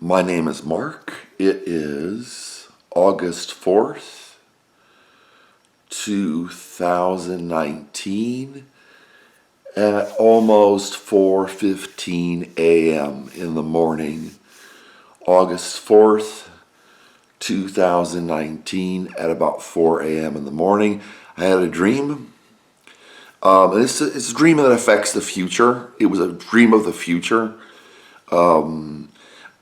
My name is Mark. It is August 4th, 2019 at almost 4:15 a.m. in the morning. August 4th, 2019 at about 4 a.m. in the morning. I had a dream. It's a dream that affects the future. It was a dream of the future.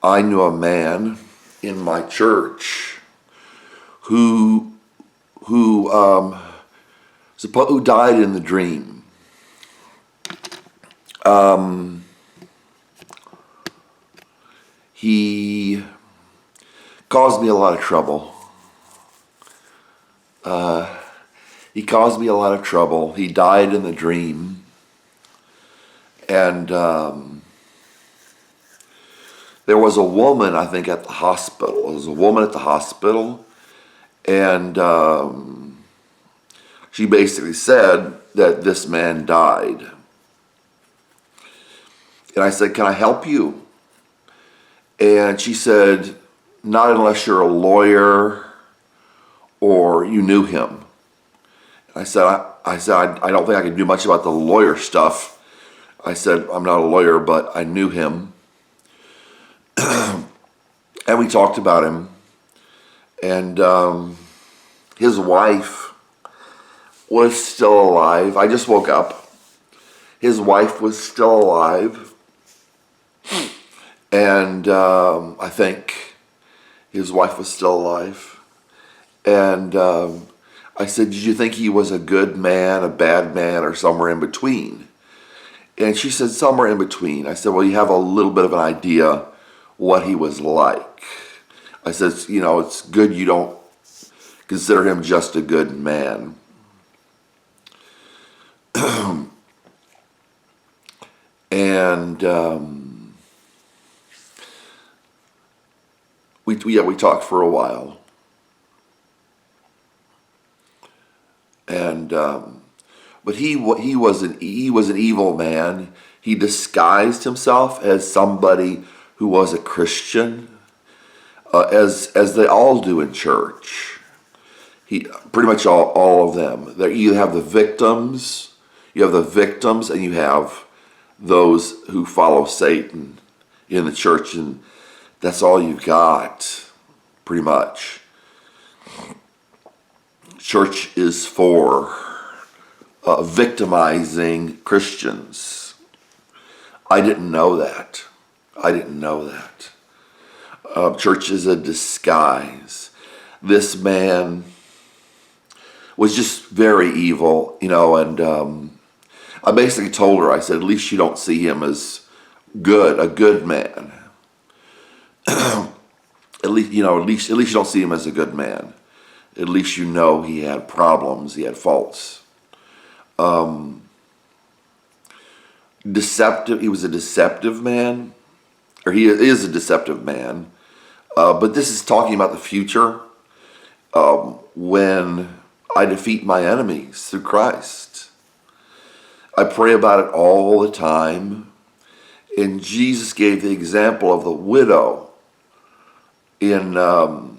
I knew a man in my church who died in the dream. He caused me a lot of trouble. He died in the dream, and there was a woman, I think, at the hospital. There was a woman at the hospital, and she basically said that this man died. And I said, "Can I help you?" And she said, "Not unless you're a lawyer or you knew him." I said, I don't think I can do much about the lawyer stuff. I said, "I'm not a lawyer, but I knew him." And we talked about him. And his wife was still alive. I just woke up. His wife was still alive. And I think his wife was still alive. And I said, "Did you think he was a good man, a bad man, or somewhere in between?" And she said, "Somewhere in between." I said, "Well, you have a little bit of an idea what he was like." I said, it's good you don't consider him just a good man." And we talked for a while. And but he was an evil man. He disguised himself as somebody who was a Christian, as they all do in church. Pretty much all of them. You have the victims, and you have those who follow Satan in the church, and that's all you've got, pretty much. Church is for victimizing Christians. I didn't know that. Church is a disguise. This man was just very evil, and I basically told her, I said, "At least you don't see him as a good man. At least you don't see him as a good man. At least you know he had problems, he had faults." Deceptive. He was a deceptive man, or he is a deceptive man. But this is talking about the future, when I defeat my enemies through Christ. I pray about it all the time. And Jesus gave the example of the widow in a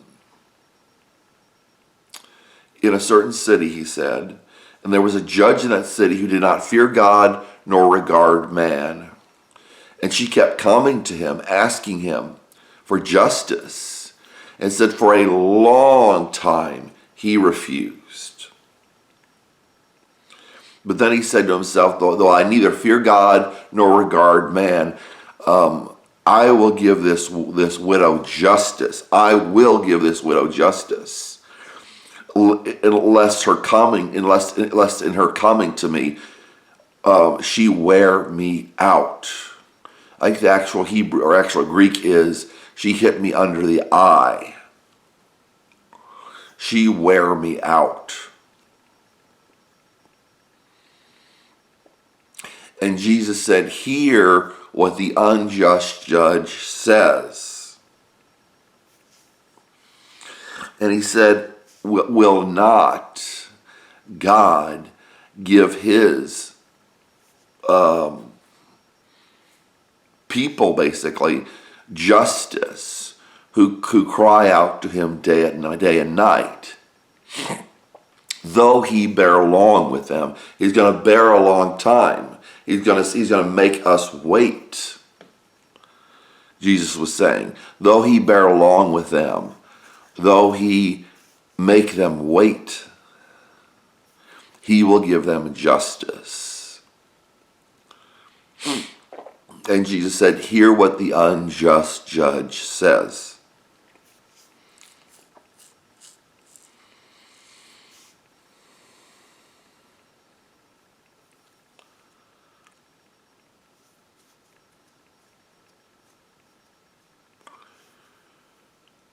certain city, he said. And there was a judge in that city who did not fear God nor regard man. And she kept coming to him, asking him for justice, and said for a long time he refused. But then he said to himself, though I neither fear God nor regard man, I will give this widow justice. I will give this widow justice, unless in her coming to me, she wear me out. I think the actual Hebrew or actual Greek is, she hit me under the eye. She wear me out. And Jesus said, "Hear what the unjust judge says." And he said, "Will not God give his people, basically, justice, who cry out to him day and night. Though he bear long with them, he's going to bear a long time. He's going to make us wait. Jesus was saying, though he bear long with them, though he make them wait, he will give them justice. And Jesus said, hear what the unjust judge says.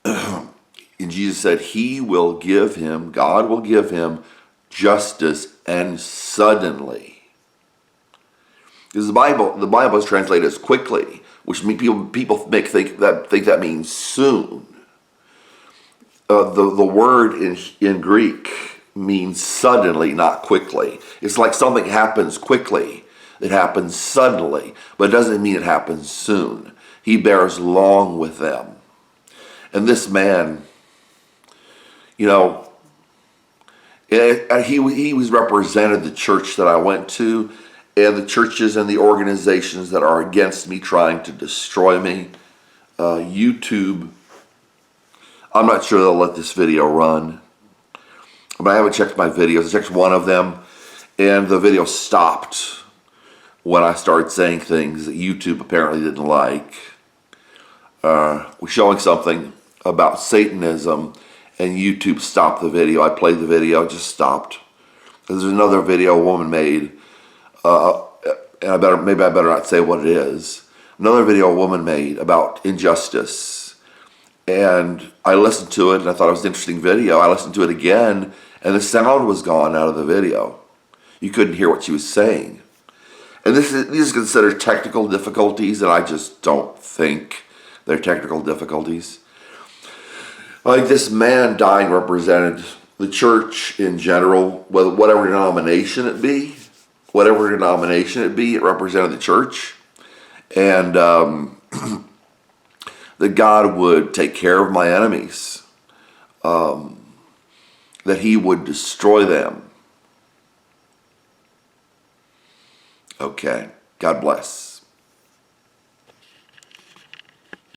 And Jesus said, God will give him justice, and suddenly. Because the Bible is translated as quickly, which people think that means soon. The word in Greek means suddenly, not quickly. It's like something happens quickly. It happens suddenly, but it doesn't mean it happens soon. He bears long with them. And this man, he was represented the church that I went to, and the churches and the organizations that are against me, trying to destroy me. YouTube, I'm not sure they'll let this video run, but I haven't checked my videos. I checked one of them, and the video stopped when I started saying things that YouTube apparently didn't like. We're showing something about Satanism, and YouTube stopped the video. I played the video, it just stopped. There's another video a woman made, and maybe I better not say what it is. Another video a woman made about injustice, and I listened to it, and I thought it was an interesting video. I listened to it again, and the sound was gone out of the video. You couldn't hear what she was saying. And these are considered technical difficulties, and I just don't think they're technical difficulties. Like, this man dying represented the church in general, whatever denomination it be, it represented the church. And that God would take care of my enemies, that he would destroy them. Okay, God bless.